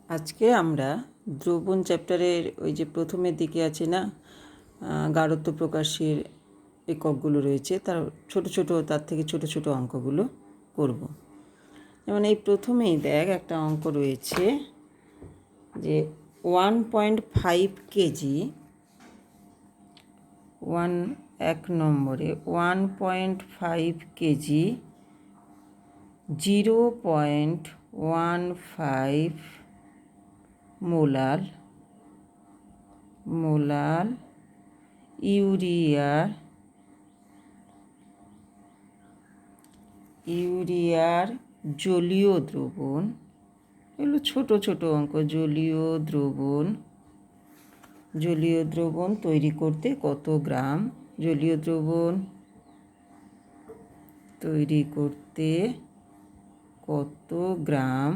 আজকে আমরা দ্রবণ চ্যাপ্টারের ওই যে প্রথমের দিকে আছে না, গাঢ়ত্ব প্রকাশের এককগুলো রয়েছে, তার ছোট ছোট তার থেকে ছোট ছোট অঙ্কগুলো করব। যেমন এই প্রথমেই দেখ একটা অঙ্ক রয়েছে যে 1.5 কেজি, এক নম্বরে 1.5 কেজি 0.15 মোলাল ইউরিয়ার জলীয় দ্রবণ, এগুলো ছোট ছোট অঙ্ক। জলীয় দ্রবণ তৈরি করতে কত গ্রাম, জলীয় দ্রবণ তৈরি করতে কত গ্রাম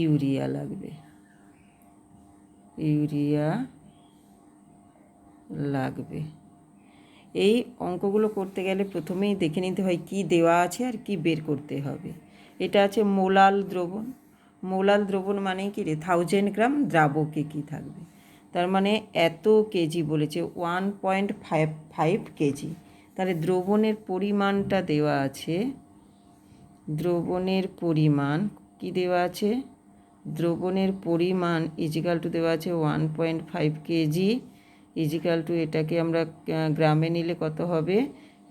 ইউরিয়া লাগবে। এই অঙ্কগুলো করতে গেলে প্রথমেই দেখে নিতে হয় কি দেওয়া আছে আর কি বের করতে হবে। এটা আছে মোলাল দ্রবণ মানে কি রে, 1000 গ্রাম দ্রাবকে কি থাকবে, তার মানে এত কেজি বলেছে, 1.5 কেজি। তাহলে দ্রবণের পরিমাণটা দেওয়া আছে, দ্রবণের পরিমাণ কি দেওয়া আছে, দ্রবণের পরিমাণ ইজিক্যাল টু দেওয়া আছে 1.5 কেজি ইজিক্যাল টু, এটাকে আমরা গ্রামে নিলে কত হবে,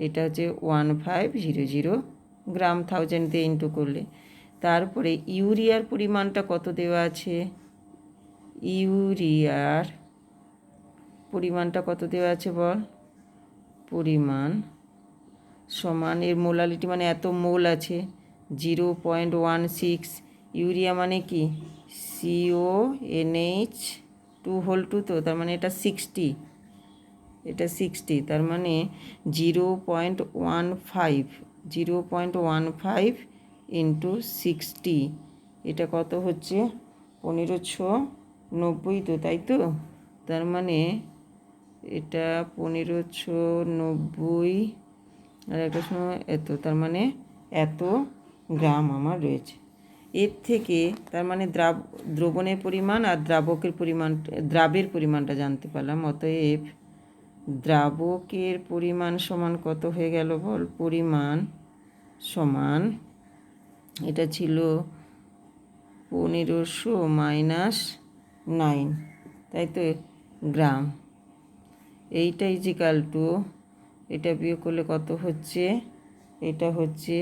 এটা হচ্ছে 1500 গ্রাম, 1000 দিয়ে ইন্টু করলে। তারপরে ইউরিয়ার পরিমাণটা কত দেওয়া আছে, ইউরিয়ার পরিমাণটা কত দেওয়া আছে বল, পরিমাণ সমান এর মোলালিটি মানে এত মোল আছে 0.16, ইউরিয়া মানে কি CONH2 তো, তার মানে এটা 60, তার মানে 0.15 ইন্টু 60, এটা কত হচ্ছে 1590 তো, তাই তো। তার মানে এটা 1590 আর একটা সময় এত, তার মানে এত গ্রাম আমার রয়েছে। এর থেকে তার মানে দ্রবণের পরিমাণ আর দ্রাবের পরিমাণটা জানতে পারলাম। অতএব দ্রাবকের পরিমাণ সমান কত হয়ে গেল বল, পরিমাণ সমান, এটা ছিল 1500 মাইনাস 9, তাই তো, গ্রাম। এইটা ইজিক্যাল টু, এটা বিয়োগ করলে কত হচ্ছে, এটা হচ্ছে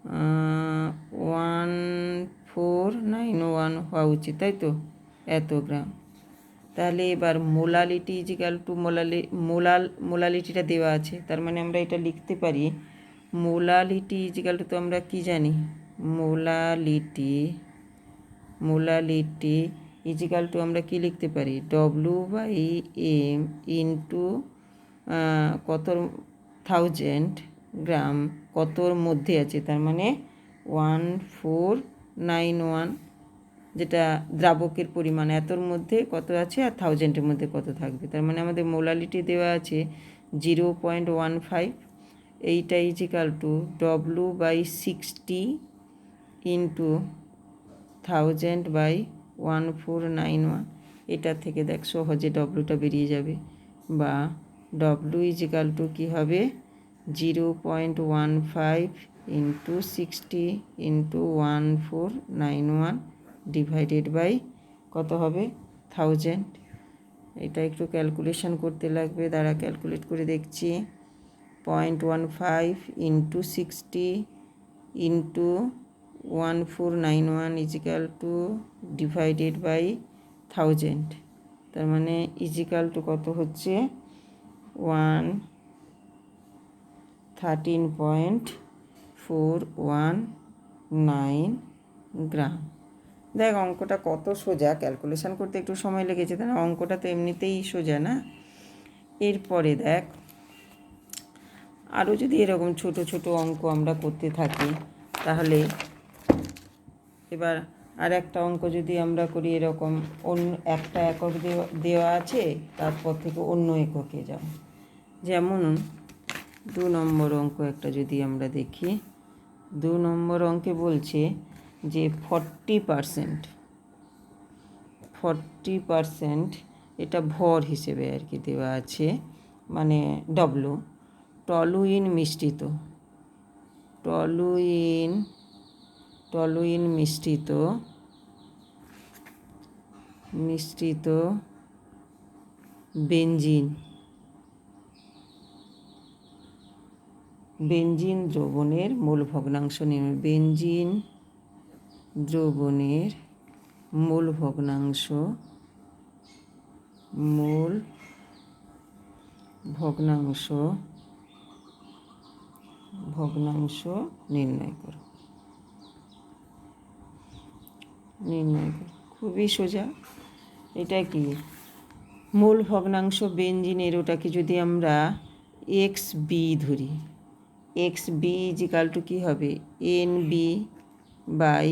1491 হওয়া উচিত, তাই তো, এত গ্রাম। তাহলে এবার মোলালিটি ইজিক্যাল টু মোলালিটিটা দেওয়া আছে, তার মানে আমরা এটা লিখতে পারি মোলালিটি ইজিক্যাল টু, তো আমরা কি জানি, মোলালিটি ইজিক্যাল টু আমরা কি লিখতে পারি, W/M ইন্টু কতর 1000 গ্রাম কতর মধ্যে আছে, তার মানে 1491, যেটা দ্রাবকের পরিমাণ এতর মধ্যে কত আছে আর 1000-এর মধ্যে কত থাকবে। তার মানে আমাদের মোলালিটি দেওয়া আছে 0.15, এইটা ইজিক্যাল টু W/60 ইন্টু 1000/1491, এটা থেকে দেখ সহজে ডব্লুটা বেরিয়ে যাবে, বা W ইজিক্যাল টু কী হবে 0.15 ইন্টু 60 ইন্টু 1491 ডিভাইডেড বাই কত হবে 1000। এটা একটু ক্যালকুলেশন করতে লাগবে, দ্বারা ক্যালকুলেট করে দেখছি। 0.15 into 60 into 1491 is equal to divided by 1000, তার মানে ইজিক্যাল টু কত হচ্ছে 13.419 গ্রাম। দেখ অঙ্কটা কত সোজা, ক্যালকুলেশন করতে একটু সময় লেগেছে, তাই না, অঙ্কটা তো এমনিতেই সোজা না। এরপরে দেখ আরও যদি এরকম ছোট ছোট অঙ্ক আমরা করতে থাকি, তাহলে এবার আর একটা অঙ্ক যদি আমরা করি, এরকম অন্য একটা একক দেওয়া আছে, তারপর থেকে অন্য এককে যেমন 2 নম্বর অঙ্ক একটা যদি আমরা দেখি, 2 নম্বর অঙ্কে বলছে যে 40% এটা ভর হিসেবে আর কি দেওয়া আছে, মানে ডব্লু। টলুইন মিশ্রিত মিশ্রিত বেনজিন দ্রবণের মূল ভগ্নাংশ নির্ণয়। বেনজিন দ্রবণের মূল ভগ্নাংশ নির্ণয় করো। খুবই সোজা। এটা কি মূল ভগ্নাংশ বেনজিনের, ওটাকে যদি আমরা এক্স বি ধরি, এক্স বি ইজিক্যাল টু কী হবে, এন বি বাই,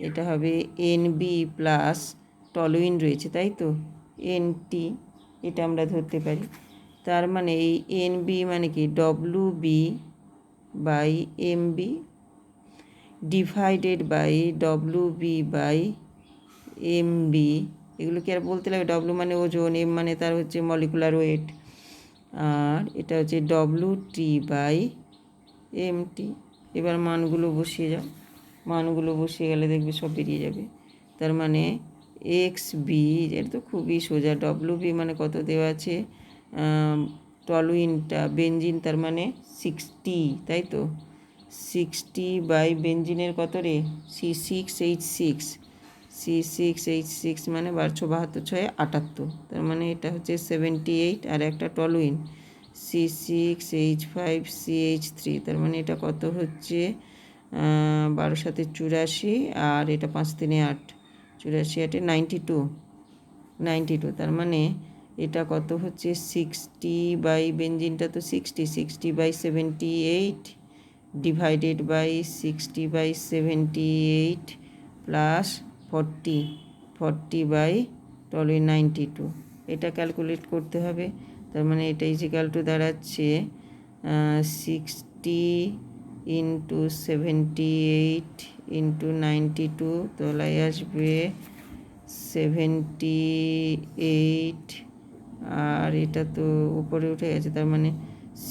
এটা হবে এন বি প্লাস টলুইন রয়েছে তাই তো, এন টি, এটা আমরা ধরতে পারি। তার মানে এই এন বি মানে কি W B by M B divided by W B by M B. এগুলো কি আর বলতে লাগে, ডব্লু মানে ওজন, এম মানে তার হচ্ছে মলিকুলার ওয়েট, আর এটা হচ্ছে W T by M T. এবার মানগুলো বসিয়ে যাও, মানগুলো বসিয়ে গেলে দেখবে সব বেরিয়ে যাবে। তার মানে এক্স বি, এটা তো খুবই সোজা, ডব্লু বি মানে কত দেওয়া আছে, টলুইনটা বেনজিন তার মানে 60, তাই তো 60 বাই বেনজিনের কত রে, C6H6 মানে 1272 তার মানে এটা হচ্ছে 78, আর একটা টলুইন C6H5CH3 তার মানে এটা কত হচ্ছে 12 সাথে 84, আর এটা 5 3 8, 84 8 92, তার মানে এটা কত হচ্ছে 60 বাই বেনজিনটা তো 60 by 78 divided by 60 by 78 plus 40 by toluene 92, এটা ক্যালকুলেট করতে হবে। তার মানে এটা ইজিক্যাল টু দাঁড়াচ্ছে 60 ইন্টু 78 ইন্টু 92, তলায় আসবে 78, আর এটা তো উপরে উঠে গেছে, তার মানে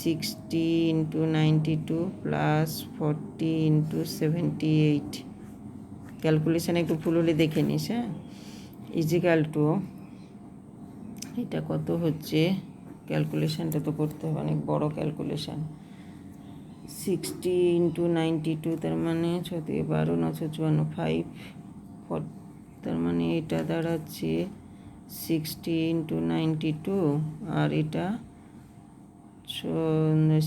60 ইন্টু 92 প্লাস 40 ইন্টু 78, ক্যালকুলেশান একটু ভুল হলে দেখে নিস, হ্যাঁ। ইজিক্যাল টু এটা কত হচ্ছে, ক্যালকুলেশানটা তো করতে হবে, অনেক বড় ক্যালকুলেশান। 60 ইন্টু 92 তার মানে 6 থেকে 12 954 5, তার মানে এটা দাঁড়াচ্ছে 60 ইন্টু 92, আর এটা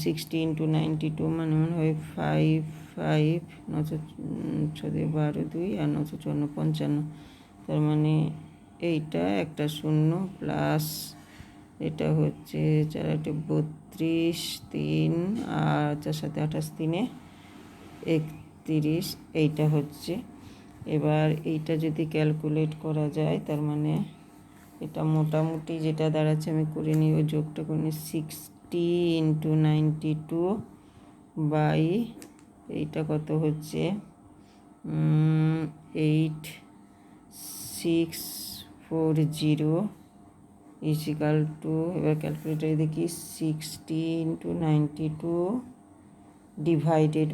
60 ইন্টু 92 মানে মনে হয় 5 9 6 থেকে 12 2 আর 954 55, তার মানে এইটা একটা শূন্য প্লাস এটা হচ্ছে 4 8 32 3, আর 4 7 28 3 31, এইটা হচ্ছে। এবার এইটা যদি ক্যালকুলেট করা যায়, তার মানে এটা মোটামুটি যেটা দাঁড়াচ্ছে, আমি করে নিই, ওই যোগটা করে নিই, 60 ইন্টু 92 বাই এইটা কত হচ্ছে 8640 ইজিক্যাল টু, এবার ক্যালকুলেটারে দেখি 60 into 92 divided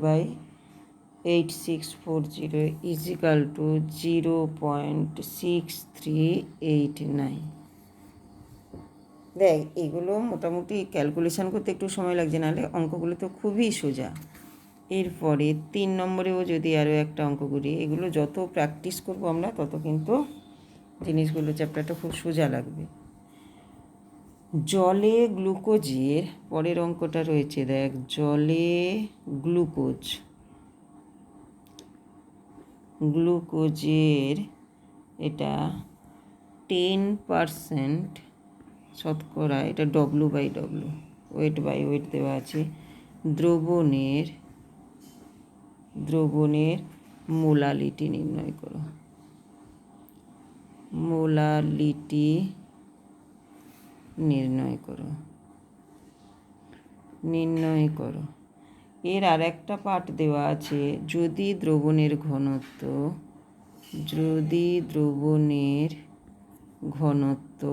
by 8640 is equal to 0.6389। দেখ এগুলো মোটামুটি ক্যালকুলেশান করতে একটু সময় লাগছে, নাহলে অঙ্কগুলো তো খুবই সোজা। এরপরে 3 নম্বরেও যদি আরও একটা অঙ্ক করি, এগুলো যত প্র্যাকটিস করবো আমরা তত কিন্তু জিনিসগুলো চ্যাপ্টারটা খুব সোজা লাগবে। জলে গ্লুকোজের পরের অঙ্কটা রয়েছে, দেখ জলে গ্লুকোজের এটা 10% শতকরা, এটা W by W, weight by weight দেওয়া আছে, দ্রবণের মোলালিটি নির্ণয় করো। নির্ণয় করো। এর আর একটা পার্ট দেওয়া আছে, যদি দ্রবণের ঘনত্ব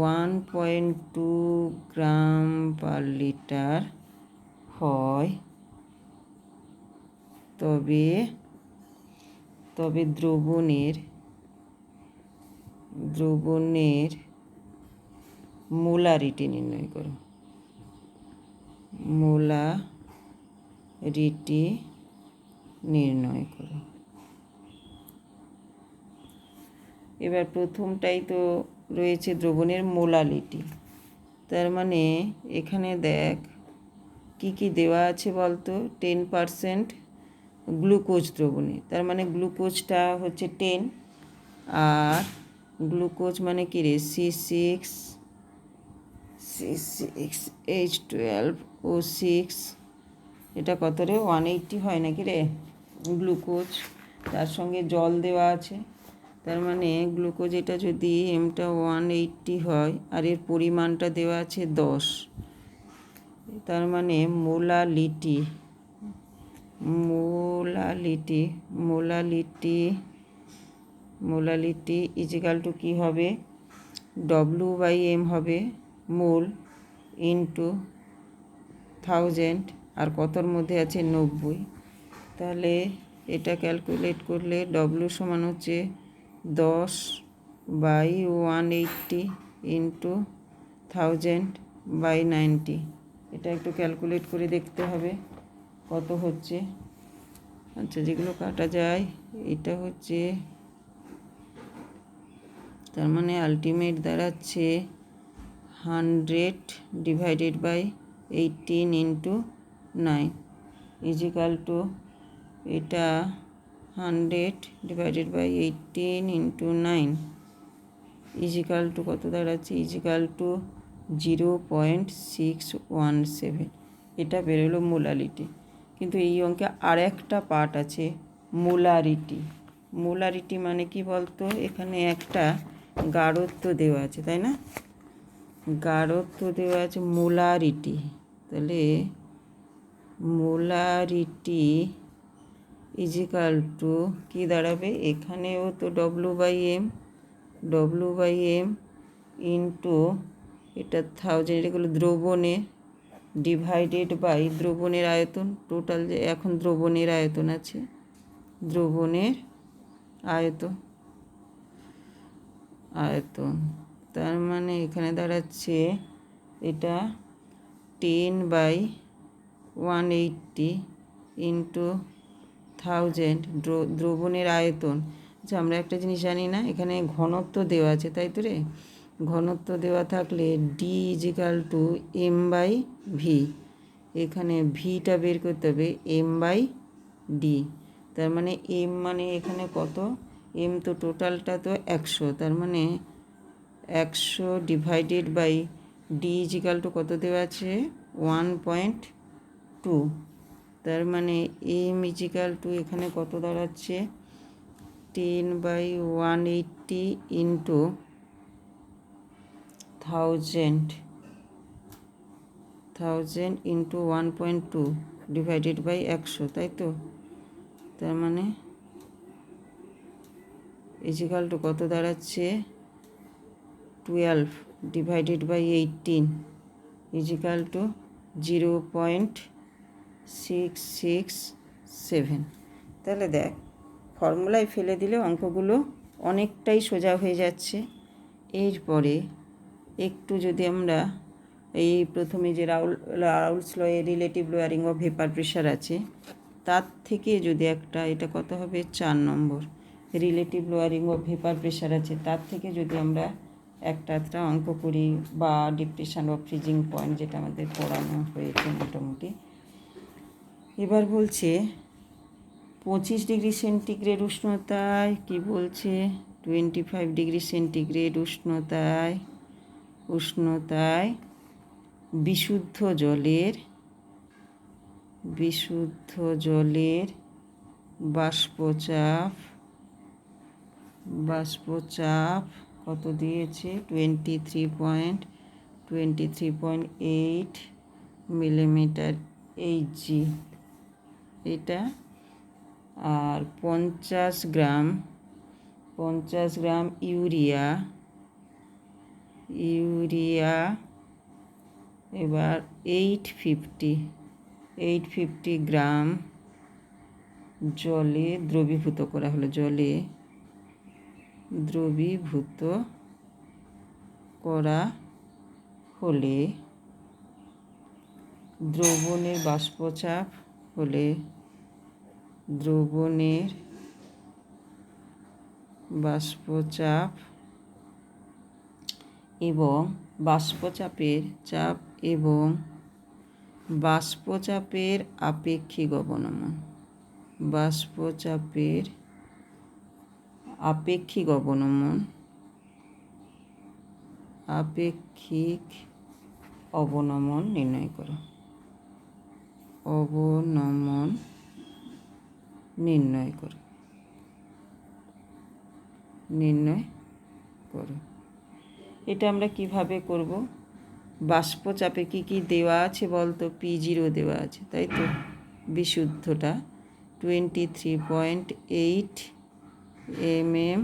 1.2 গ্রাম পার লিটার হয়, তবে দ্রবণের মোলারিটি নির্ণয় করো। এবার প্রথমটাই তো রয়েছে দ্রবণের মোলারিটি। তার মানে এখানে দেখ কি কি দেওয়া আছে বলতো। 10% গ্লুকোজ দ্রবণে, তার মানে গ্লুকোজটা হচ্ছে 10, আর গ্লুকোজ মানে কি রে, C6H12O6, এটা কত রে, 180 হয় নাকি রে গ্লুকোজ। তার সঙ্গে জল দেওয়া আছে, তার মানে গ্লুকোজ এটা যদি এমটা 180 হয় আর এর পরিমাণটা দেওয়া আছে 10, তার মানে মোলালিটি ইজিক্যাল টু কী হবে, W/M হবে মোল ইন্টু 1000, আর কতর মধ্যে আছে 90। তাহলে এটা ক্যালকুলেট করলে W সমান হচ্ছে 10/180 ইন্টু 1000/90। এটা একটু ক্যালকুলেট করে দেখতে হবে কত হচ্ছে। আচ্ছা, যেগুলো কাটা যায়, এটা হচ্ছে, তার মানে আলটিমেট দাঁড়াচ্ছে 100/18 ইন্টু 9 ইজিক্যাল টু, এটা 100/18 ইন্টু 9 ইজিক্যাল টু কত দাঁড়াচ্ছে, ইজিক্যাল টু 0.617। এটা বেরোলো মোলারিটি। কিন্তু এই অঙ্কে আর একটা পার্ট আছে, মোলারিটি মানে কি বলতো, এখানে একটা গাঢ়ত্ব দেওয়া আছে, তাই না, গাঢ়ত্ব দেওয়া আছে মোলারিটি। তাহলে মোলারিটি ইজিক্যাল টু কী দাঁড়াবে, এখানেও তো W/M ইন্টু এটা 1000, এগুলো দ্রবণে ডিভাইডেড বাই দ্রবণের আয়তন, টোটাল যে এখন দ্রবণের আয়তন আছে, আয়তন তার মানে এখানে দাঁড়াচ্ছে এটা 10/180 ইন্টু 1000 দ্রবণের আয়তন। আচ্ছা, আমরা একটা জিনিস জানি না, এখানে ঘনত্ব দেওয়া আছে, তাই তো রে, ঘনত্ব দেওয়া থাকলে D ইজিক্যাল টু M/V, এখানে ভিটা বের করতে হবে M/D। তার মানে M মানে এখানে কত, M তো টোটালটা তো 100, তার মানে 100 divided by D is equal to কত দেওয়া আছে 1.2, তার মানে M ইজিক্যাল টু এখানে কত দাঁড়াচ্ছে 10/180 ইন্টু 1000 ইন্টু 1.2 ডিভাইডেড বাই 100, তাই তো। তার মানে ইজিক্যাল টু কত দাঁড়াচ্ছে 12 ডিভাইডেড বাই 18 ইজিক্যাল টু 0.667। তাহলে দেখ, ফর্মুলায় ফেলে দিলে অঙ্কগুলো অনেকটাই সোজা হয়ে যাচ্ছে। এরপরে একটু যদি আমরা এই প্রথমে যে রাউলস ল এ relative lowering of vapour pressure আছে, তার থেকে যদি একটা, এটা কত হবে 4 number relative lowering of vapour pressure আছে, তার থেকে যদি আমরা একটা অঙ্ক করি, বা ডিপ্রেশন অফ ফ্রিজিং পয়েন্ট, যেটা আমাদের পড়ানো হয়েছে মোটামুটি। এবার বলছে 25 ডিগ্রি সেন্টিগ্রেড উষ্ণতায়, কি বলছে 25 ডিগ্রি সেন্টিগ্রেড উষ্ণতায় বিশুদ্ধ জলের বাষ্পচাপ কত দিয়েছে 23.2 23.8 মিলিমিটার এইচজি এটা। আর 50 গ্রাম ইউরিয়া এবার 850 গ্রাম জলে দ্রবীভূত করা হলো। জলে দ্রবীভূত করা হলে দ্রবণের বাষ্পচাপ হলে দ্রবণের বাষ্পচাপ এবং বাষ্পচাপের চাপ এবং বাষ্পচাপের আপেক্ষিক অবনমন আপেক্ষিক অবনমন নির্ণয় করো। নির্ণয় করো। এটা আমরা কিভাবে করব? বাষ্পচাপে কি কি দেওয়া আছে বলতো? P0 দেওয়া আছে, তাই তো। বিশুদ্ধটা 23.8 mm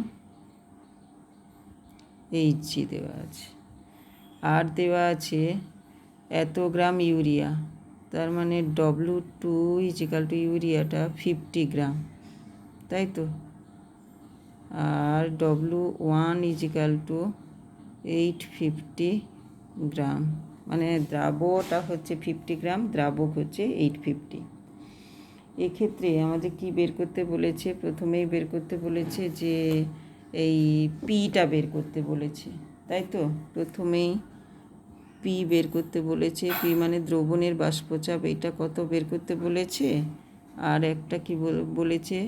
এইচজি দেওয়া আছে। আর দেওয়া আছে এত গ্রাম ইউরিয়া, তার মানে W2 = ইউরিয়াটা 50 গ্রাম, তাই তো। আর W1 = 850 গ্রাম, মানে দ্রাবটা হচ্ছে 50 গ্রাম, দ্রাবক হচ্ছে 850। এক্ষেত্রে আমাদের কি বের করতে বলেছে? প্রথমেই বের করতে বলেছে যে এই পিটা বের করতে বলেছে, তাই তো। প্রথমেই পি বের করতে বলেছে। পি মানে দ্রবণের বাষ্পচাপ, এইটা কত বের করতে বলেছে। আর একটা কি বলেছে?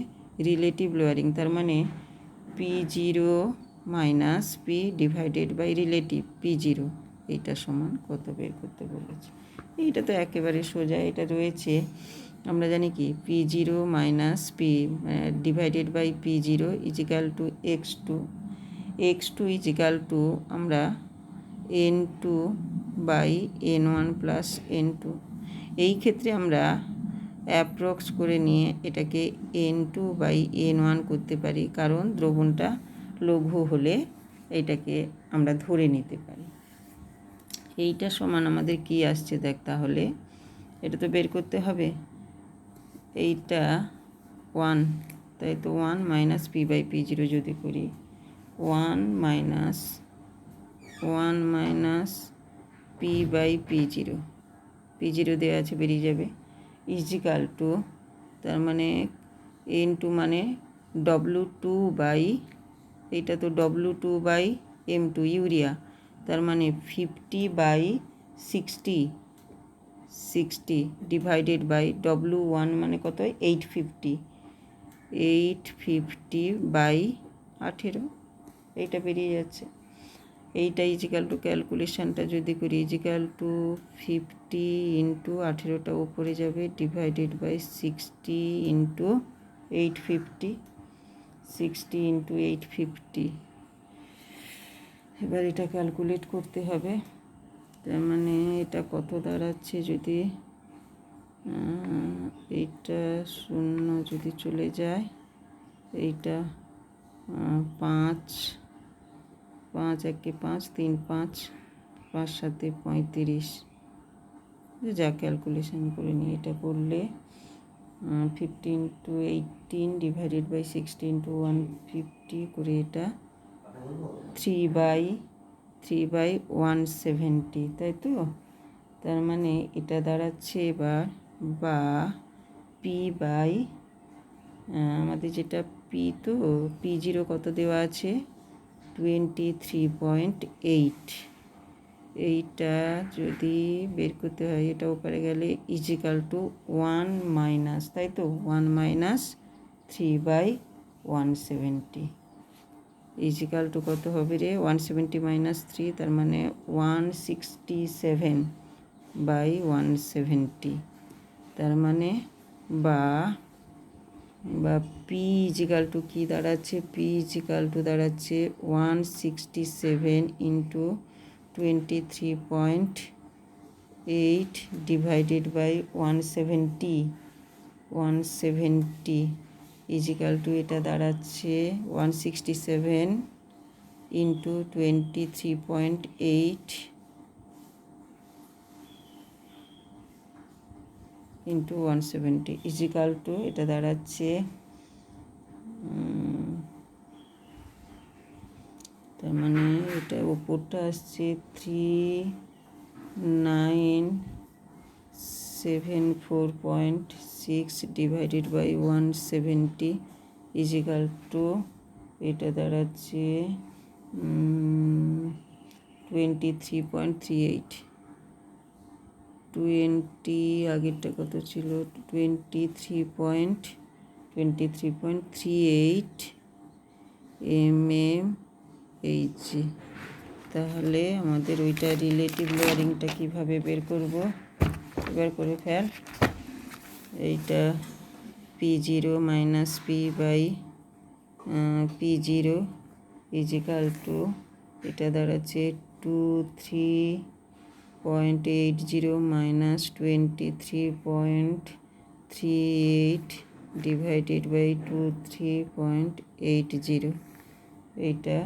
রিলেটিভ লোয়ারিং, তার মানে P0 - P divided by relative P0, এইটা সমান কত বের করতে বলেছে। এইটা তো একেবারে সোজা, এটা রয়েছে। আমরা জানি কি P0 - P divided by P0 = x2 আমরা n2/n1 + n2। এই ক্ষেত্রে আমরা অ্যাপ্রক্স করে নিয়ে এটাকে n2/n1 করতে পারি, কারণ দ্রবণটা লঘু হলে এটাকে আমরা ধরে নিতে পারি। এইটা সমান আমাদের কি আসছে দেখ, তাহলে এটা তো বের করতে হবে। এইটা 1, তাই তো। 1 - P/P0 যদি করি, 1 - P/P0, P0 দেওয়া আছে, বেরিয়ে যাবে, = তার মানে n2 মানে W2 এইটা তো W2/m2 ইউরিয়া, তার মানে 50/60 ডিভাইডেড বাই W1 মানে কত? 850/18, এইটা বেরিয়ে যাচ্ছে। এইটা = ক্যালকুলেশনটা যদি করি, = 50 × 18টা উপরে যাবে, ডিভাইডেড বাই 60 × 850, 60 × 850। এবার এটা ক্যালকুলেট করতে হবে, তার মানে এটা কত দাঁড়াচ্ছে? যদি এইটা 0 যদি চলে যায়, এইটা 5 5 1 5 3 5 5 7 35, যা ক্যালকুলেশন করে নিয়ে এটা করলে 50 × 18 ডিভাইডেড বাই 60 × 150 করে এটা 3/170, তাই তো। তার মানে এটা দাঁড়াচ্ছে এবার, বা আমাদের যেটা পি, তো P0 কত দেওয়া আছে? 23.8। এইটা যদি বের করতে হয়, এটা ওপারে গেলে = 1 - তাই তো, 1 - 3/170 কত হবে রে? 170 - 3, তার মানে 167/170, তার মানে বা P = কি দাঁড়াচ্ছে? P = দাঁড়াচ্ছে 167 × 23.8 ডিভাইডেড বাই 170 ইজিক্যাল টু এটা দাঁড়াচ্ছে 167 ইন্টু 23.8 ইন্টু 170 ইজিক্যাল টু এটা দাঁড়াচ্ছে তার মানে এটা ওপরটা আসছে 3974.6 ডিভাইডেড বাই 170 ইজিক্যাল টু এটা দাঁড়াচ্ছে 23.38 আগেরটা কত ছিল 23.38 mm/H। তাহলে আমাদের ওইটা রিলেটিভ লোয়ারিংটা কীভাবে বের করব, এবার করে ফেল। এইটা P0 minus P/P0 is equal two এটা দাঁড়াচ্ছে 23.80 মাইনাস 23.38 ডিভাইডেড বাই 23.80 এটা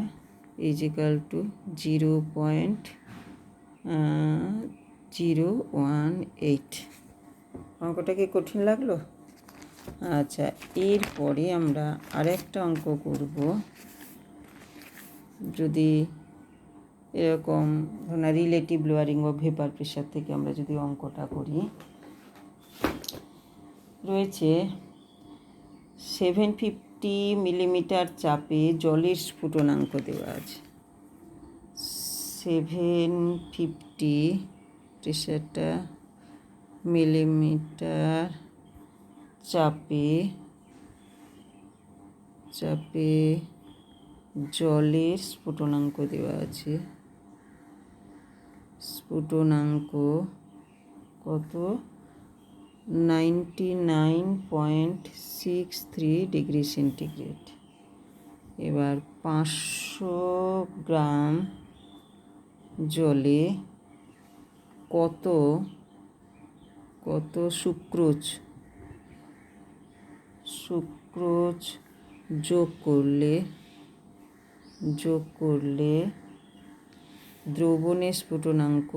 ইজিক্যাল টু 0.018। অঙ্কটা কি কঠিন লাগলো? আচ্ছা, এরপরে আমরা আরেকটা অঙ্ক করব। যদি এরকম relative lowering of vapour pressure থেকে আমরা যদি অঙ্কটা করি, রয়েছে 750 মিলিমিটার চাপে জলের স্ফুটনাঙ্ক দেওয়া আছে। 750 প্রেশারটা মিলিমিটার চাপে জলের স্ফুটনাঙ্ক দেওয়া আছে। স্ফুটনাঙ্ক কত? 99.63 ডিগ্রি সেন্টিগ্রেড। এবার 500 গ্রাম জলে কত সুক্রোজ যোগ করলে দ্রবণের স্ফুটনাঙ্ক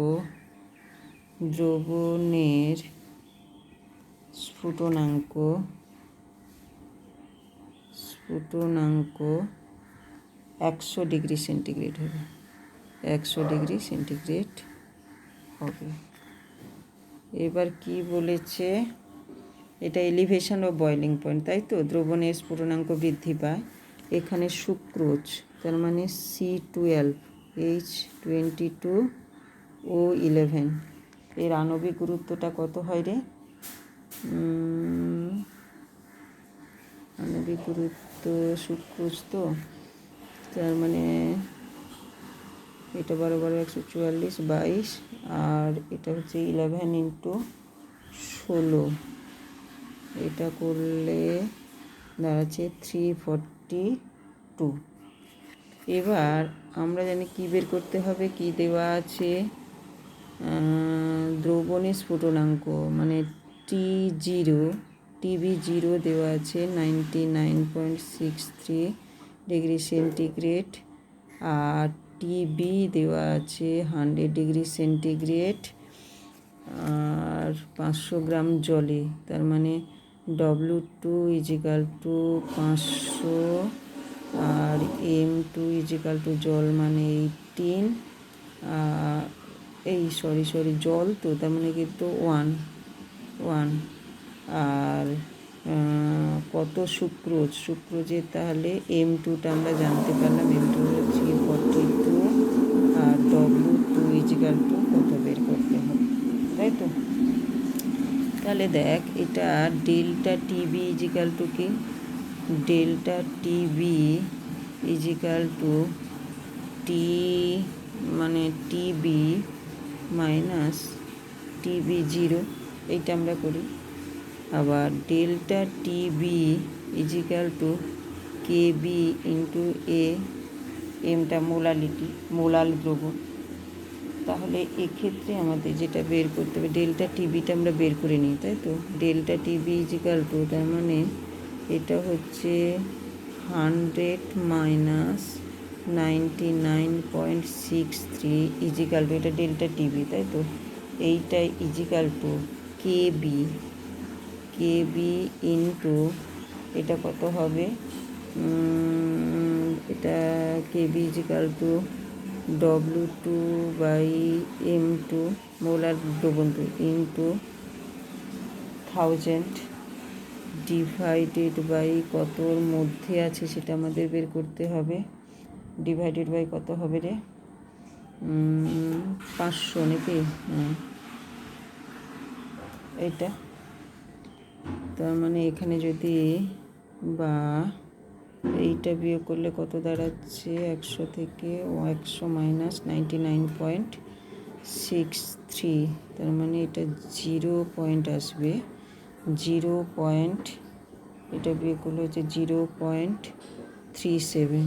100 ডিগ্রি সেন্টিগ্রেড হবে। 100 ডিগ্রি সেন্টিগ্রেড হবে। এবার কি বলেছে, এটা এলিভেশন ও বয়লিং পয়েন্ট, তাই তো? দ্রবণের স্ফুটনাঙ্ক বৃদ্ধি পায়। এখানে সুক্রোজ, তার মানে C12 H22 O11, এর আণবিক গুরুত্বটা কত হয় রে? আণবিক গুরুত্ব সুক্রোজ তো, তার মানে এটা 12 144 22, আর এটা হচ্ছে 11 ইন্টু 16, এটা করলে দাঁড়াচ্ছে 342। এবার আমরা জানি কী বের করতে হবে, কি দেওয়া আছে, দ্রবণের স্ফুটনাঙ্ক মানে TB0 দেওয়া আছে 99.63 ডিগ্রি সেন্টিগ্রেড, আর TB দেওয়া আছে 100 ডিগ্রি সেন্টিগ্রেড, আর 500 গ্রাম জলে, তার মানে W2 ইজিক্যাল টু 500, আর M2 ইজিক্যাল টু জল মানে 18, জল তো, তার মানে কিন্তু 1, আর কত সুক্রোজের তাহলে M2টা আমরা জানতে পারলাম, M2 হচ্ছে 42, আর W2 ইজিক্যাল টু কত বের করতে হবে, তাই তো? তাহলে দেখ, এটা ডেল্টা TB ইজিক্যাল টু কি? Delta TB equal to TB minus TB0, এইটা আমরা করি। আবার delta TB equal to KB into A, এমটা মোলাল দ্রবণ, তাহলে এক্ষেত্রে আমাদের যেটা বের করতে হবে, ডেল্টা টিবিটা আমরা বের করে নিই, তাই তো। ডেল্টা টিবি ইজিক্যাল টু, তার মানে এটা হচ্ছে 100 মাইনাস 99.63 ইজিক্যাল টু, এটা ডেল্টা টিবি, তাই তো। এইটাই ইজিক্যাল টু কেবি, কেবি ইন্টু এটা কত হবে, এটা কেবি ইজিক্যাল টু W2/M2 মোলার দ্রবণ ইন্টু 1000 ডিভাইডেড বাই কতর মধ্যে আছে সেটা আমাদের বের করতে হবে। ডিভাইডেড বাই কত হবে রে, 500 নাকি, এটা। তার মানে এখানে যদি বা এইটা বিয়োগ করলে কত দাঁড়াচ্ছে, 100 থেকে 100 মাইনাস 99.63, তার মানে এটা 0 আসবে, 0. এটা বিয়োগ করলে হচ্ছে 0.37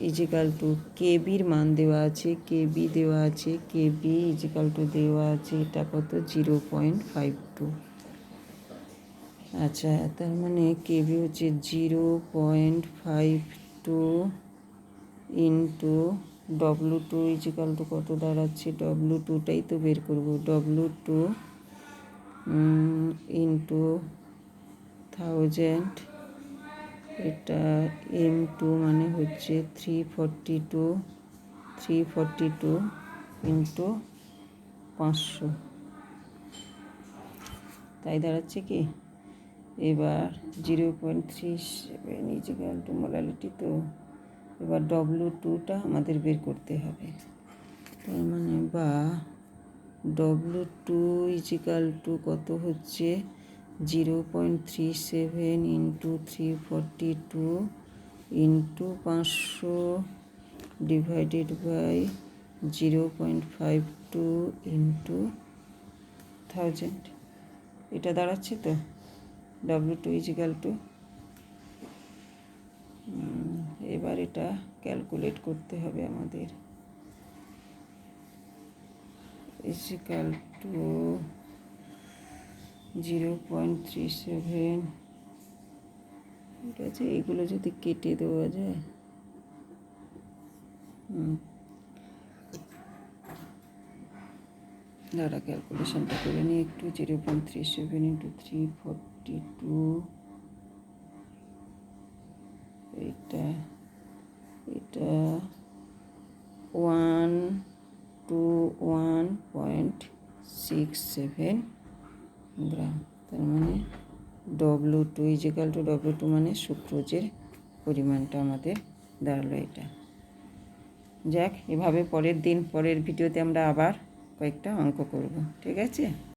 ইজিক্যাল টু কেবির মান দেওয়া আছে, কেবি দেওয়া আছে, কেবি ইজিক্যাল টু দেওয়া আছে এটা কত 0.52। আচ্ছা, তার মানে কেবি হচ্ছে 0.52 ইন্টু W2 ইজিক্যাল টু কত দাঁড়াচ্ছে, W2টাই তো বের করবো, W2 ইন্টু 1000, এটা M2 মানে হচ্ছে 342 ইন্টু 500, তাই দাঁড়াচ্ছে কি। এবার 0.37 ইজিক্যাল টু মোলালিটি, তো এবার W2টা আমাদের বের করতে হবে, তার মানে বা W2 ইজিক্যাল টু কত হচ্ছে 0.37 into 342 into 500 divided by 0.52 into 1000, এটা দাঁড়াচ্ছে তো W2 ইজিক্যাল টু। এবার এটা ক্যালকুলেট করতে হবে আমাদের, ইজিক্যাল টু 0.37, ঠিক আছে। এগুলো যদি কেটে দেওয়া যায়, দাঁড়া ক্যালকুলেশনটা করে নিই একটু। 0.37 ইন্টু 342, এটা 121.67 গ্রাম, তার মানে W2 ইজিক্যাল টু W2 মানে সুক্রোজের পরিমাণটা আমাদের দাঁড়ালো এটা। যাক, এভাবে পরের ভিডিওতে আমরা আবার কয়েকটা অঙ্ক করব, ঠিক আছে।